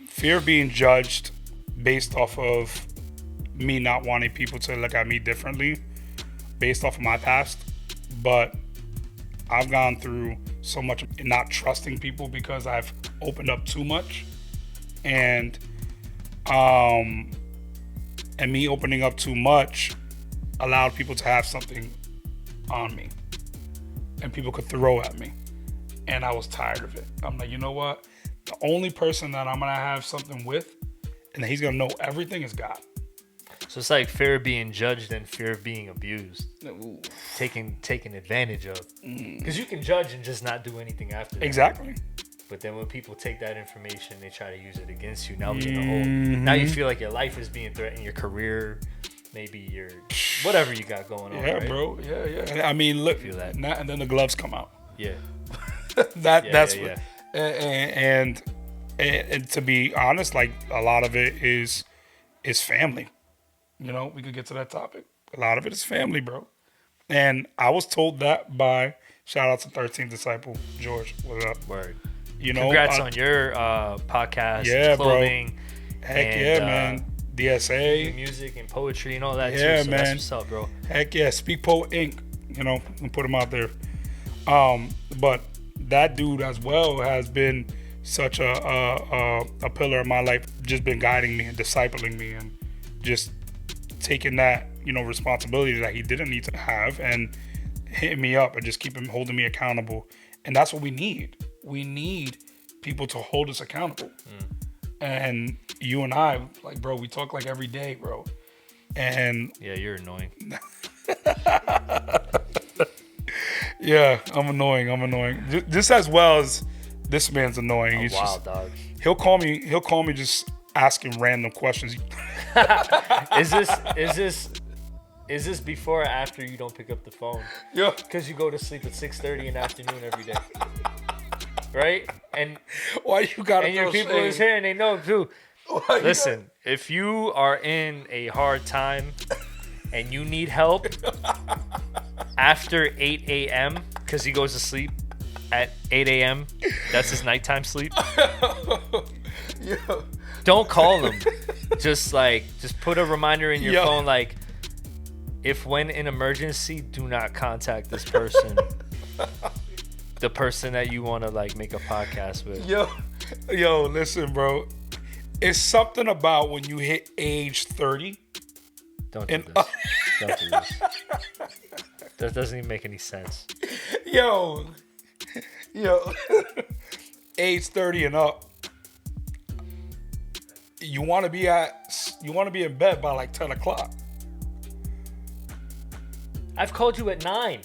Fear of being judged based off of me not wanting people to look at me differently based off of my past. But I've gone through so much not trusting people because I've opened up too much. And me opening up too much allowed people to have something on me. And people could throw at me. And I was tired of it. I'm like, you know what? The only person that I'm going to have something with and that he's going to know everything is God. So it's like fear of being judged and fear of being abused. Ooh. Taken advantage of. Because you can judge and just not do anything after that. Exactly. But then when people take that information, they try to use it against you. Now we're in a hole. Now you feel like your life is being threatened, your career, maybe your whatever you got going on. Yeah, right? bro. Yeah. I mean, look. Feel that. And then the gloves come out. Yeah. That's yeah. what. And to be honest, like a lot of it is family. You know, we could get to that topic. A lot of it is family, bro. And I was told that by shout out to 13th Disciple George. What up? Word. You know, congrats on your podcast, yeah, clothing. Bro. Heck yeah, man. DSA, music and poetry and all that yeah, too. So man. That's what's up, bro. Heck yeah, Speak Poet Inc. You know, and put him out there. But that dude as well has been such a pillar of my life. Just been guiding me and discipling me and just taking that, you know, responsibility that he didn't need to have and hitting me up and just holding me accountable. And that's what we need. We need people to hold us accountable. And you and I, like, bro, we talk like every day, bro. And yeah, you're annoying. Yeah, I'm annoying. Just as well as this man's annoying. He's wild dog. He'll call me just asking random questions. Is this before or after you don't pick up the phone? Yeah. Because you go to sleep at 6:30 in the afternoon every day. Right? And why you gotta and your people is here and they know too. Listen, if you are in a hard time and you need help after 8 a.m. because he goes to sleep at 8 a.m. That's his nighttime sleep. Yeah. Don't call them. Just put a reminder in your phone, like, if when in emergency, do not contact this person. The person that you want to like make a podcast with. Yo, listen, bro. It's something about when you hit age 30. Don't do this. Don't do this. That doesn't even make any sense. Yo. Age 30 and up. You want to be in bed by like 10 o'clock. I've called you at 9.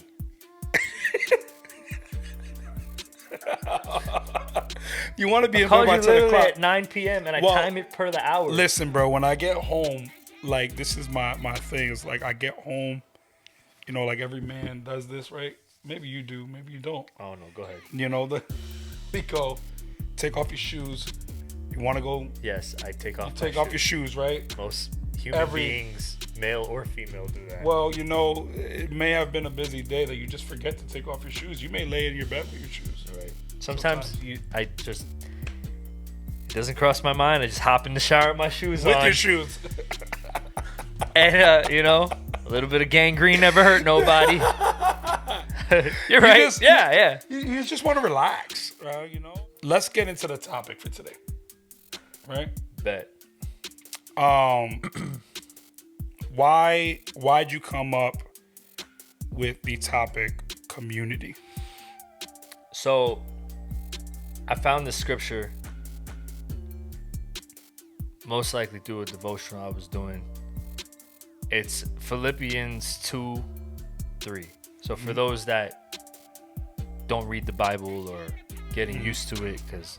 You want to be in bed by 10 o'clock. At 9 p.m. and I time it per the hour. Listen, bro, when I get home, like, this is my thing. It's like I get home, you know, like every man does this, right? Maybe you do, maybe you don't. Oh, no, go ahead. You know, we go, take off your shoes. You want to go? Yes, I take off Take off your shoes, right? Most human beings, male or female, do that. Well, you know, it may have been a busy day that you just forget to take off your shoes. You may lay in your bed with your shoes. Right. Sometimes it doesn't cross my mind. I just hop in the shower with my shoes with on. With your shoes. And, you know, a little bit of gangrene never hurt nobody. You're right. Yeah. You just want to relax, you know? Let's get into the topic for today. Right? Bet. Why'd you come up with the topic community? So, I found this scripture most likely through a devotional I was doing. It's Philippians 2:3. So for those that don't read the Bible or getting used to it, because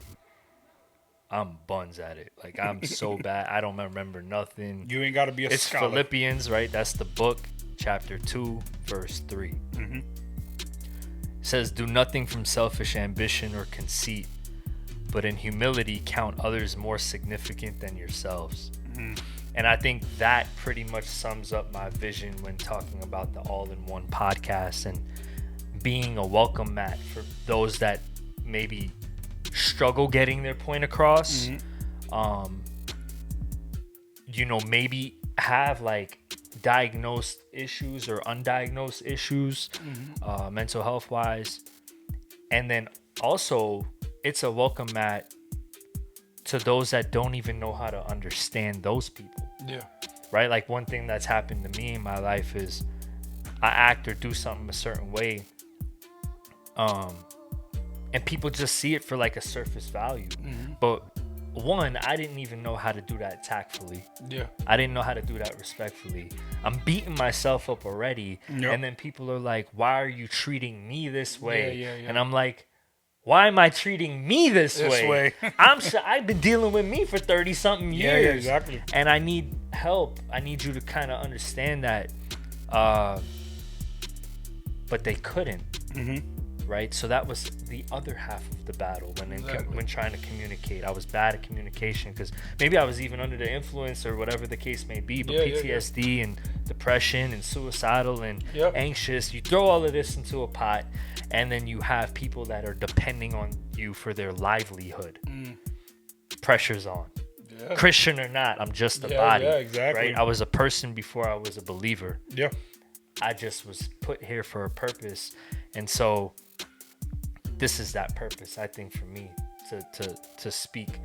I'm buns at it. Like, I'm so bad. I don't remember nothing. You ain't got to be a It's scholar. Philippians, right? That's the book, chapter 2, verse 3. Mm-hmm. It says, do nothing from selfish ambition or conceit, but in humility count others more significant than yourselves. Mm-hmm. And I think that pretty much sums up my vision when talking about the All-in-One podcast and being a welcome mat for those that maybe struggle getting their point across, maybe have like diagnosed issues or undiagnosed issues, mental health wise. And then also it's a welcome mat to those that don't even know how to understand those people. Yeah. Right? Like one thing that's happened to me in my life is I act or do something a certain way. And people just see it for like a surface value. But one, I didn't even know how to do that tactfully. Yeah. I didn't know how to do that respectfully. I'm beating myself up already. Yep. And then people are like, why are you treating me this way? Yeah. And I'm like, why am I treating me this way? I've been dealing with me for 30 something years. Yeah, exactly. And I need help. I need you to kind of understand that. But they couldn't. Right? So that was the other half of the battle when trying to communicate. I was bad at communication because maybe I was even under the influence or whatever the case may be. But PTSD and depression and suicidal and anxious, you throw all of this into a pot, and then you have people that are depending on you for their livelihood. Pressure's on. Yeah. Christian or not, I'm just a body. Yeah, exactly. Right? I was a person before I was a believer. Yeah. I just was put here for a purpose. And so this is that purpose, I think, for me to speak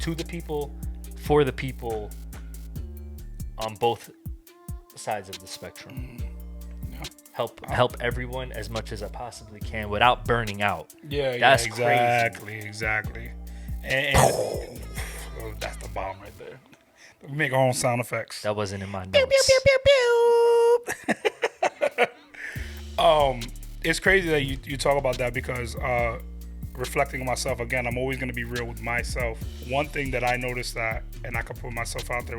to the people, for the people, on both sides of the spectrum. Help everyone as much as I possibly can without burning out. That's crazy. Exactly. And oh, that's the bomb right there. We make our own sound effects. That wasn't in my notes. Pew, pew, pew, pew, pew. It's crazy that you talk about that because reflecting on myself again, I'm always going to be real with myself. One thing that I noticed that, and I could put myself out there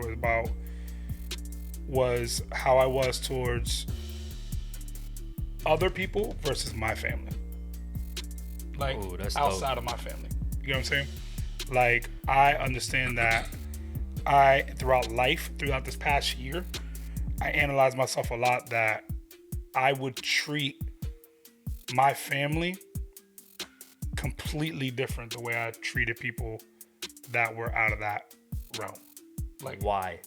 was how I was towards other people versus my family. Like outside of my family. You know what I'm saying? Like I understand that throughout this past year, I analyzed myself a lot that I would treat my family completely different the way I treated people that were out of that realm. Like why,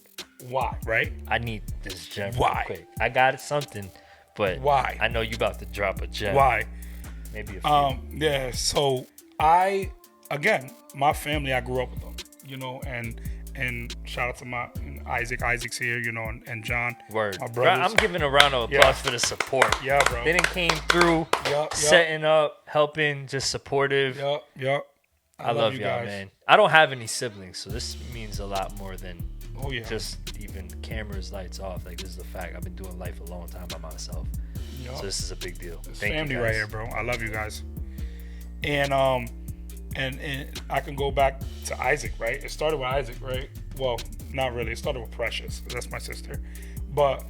right? I need this gem real quick. I got something, but why? I know you about to drop a gem. Why? Maybe a few. Yeah, so my family, I grew up with them, you know, and shout out to Isaac's here, you know, and John. Word. My brothers. I'm giving a round of applause for the support. Yeah, bro. They done came through, setting up, helping, just supportive. Yep. I love y'all, guys. Man. I don't have any siblings, so this means a lot more than just even cameras, lights off. Like, this is a fact. I've been doing life a long time by myself. Yep. So this is a big deal. It's family right here, bro. I love you guys. And I can go back to Isaac, right? It started with Isaac, right? Well, not really. It started with Precious. That's my sister. But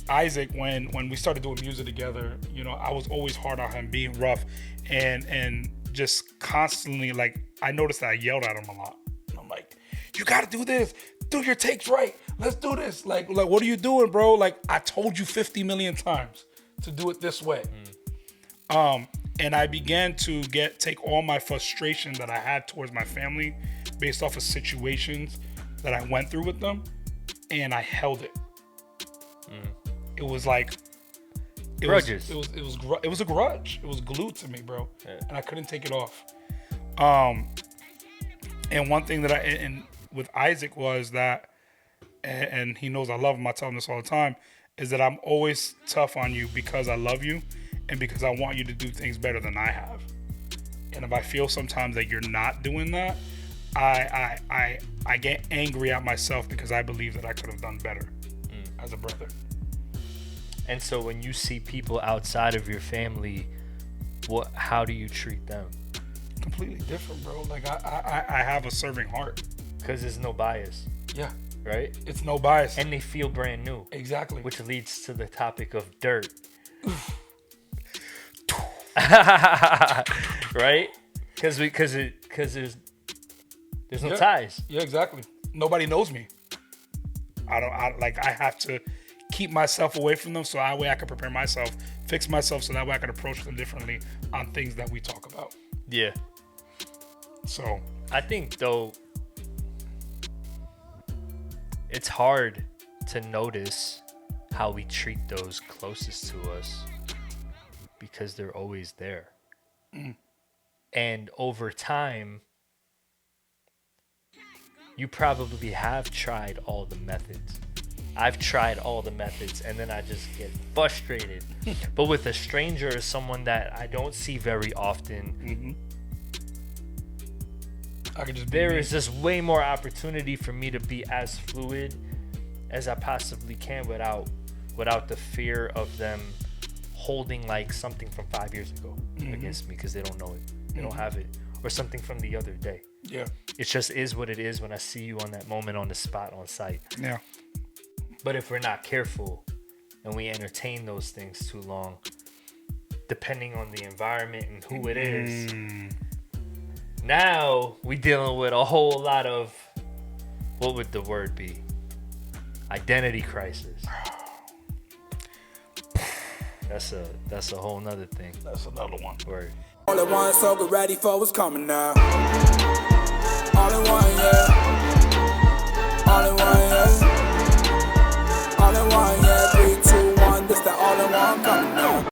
Isaac, when we started doing music together, you know, I was always hard on him, being rough, and just constantly, like, I noticed that I yelled at him a lot. I'm like, you got to do this. Do your takes right. Let's do this. Like, what are you doing, bro? Like, I told you 50 million times to do it this way. And I began to take all my frustration that I had towards my family based off of situations that I went through with them, and I held it. It was like grudges. It was a grudge. It was glued to me, bro, and I couldn't take it off. And one thing that with Isaac was that, and he knows I love him. I tell him this all the time, is that I'm always tough on you because I love you. And because I want you to do things better than I have. And if I feel sometimes that you're not doing that, I get angry at myself because I believe that I could have done better as a brother. And so when you see people outside of your family, how do you treat them? Completely different, bro. Like I have a serving heart. Because there's no bias. Yeah. Right? It's no bias. And they feel brand new. Exactly. Which leads to the topic of dirt. Right? Because there's no ties. Yeah, exactly. Nobody knows me. I have to keep myself away from them so that way I can prepare myself, fix myself so that way I can approach them differently on things that we talk about. Yeah. So I think though it's hard to notice how we treat those closest to us because they're always there. And over time, you probably have tried all the methods. I've tried all the methods and then I just get frustrated. But with a stranger or someone that I don't see very often, I could just there is just way more opportunity for me to be as fluid as I possibly can without the fear of them holding like something from 5 years ago against me because they don't know it. They don't have it. Or something from the other day. Yeah. It just is what it is when I see you on that moment, on the spot, on site. Yeah. But if we're not careful and we entertain those things too long, depending on the environment and who it is, now we dealing with a whole lot of, what would the word be? Identity crisis. That's a whole nother thing. That's another one. Word. All at once, so get ready for what's coming now. All in one, yeah.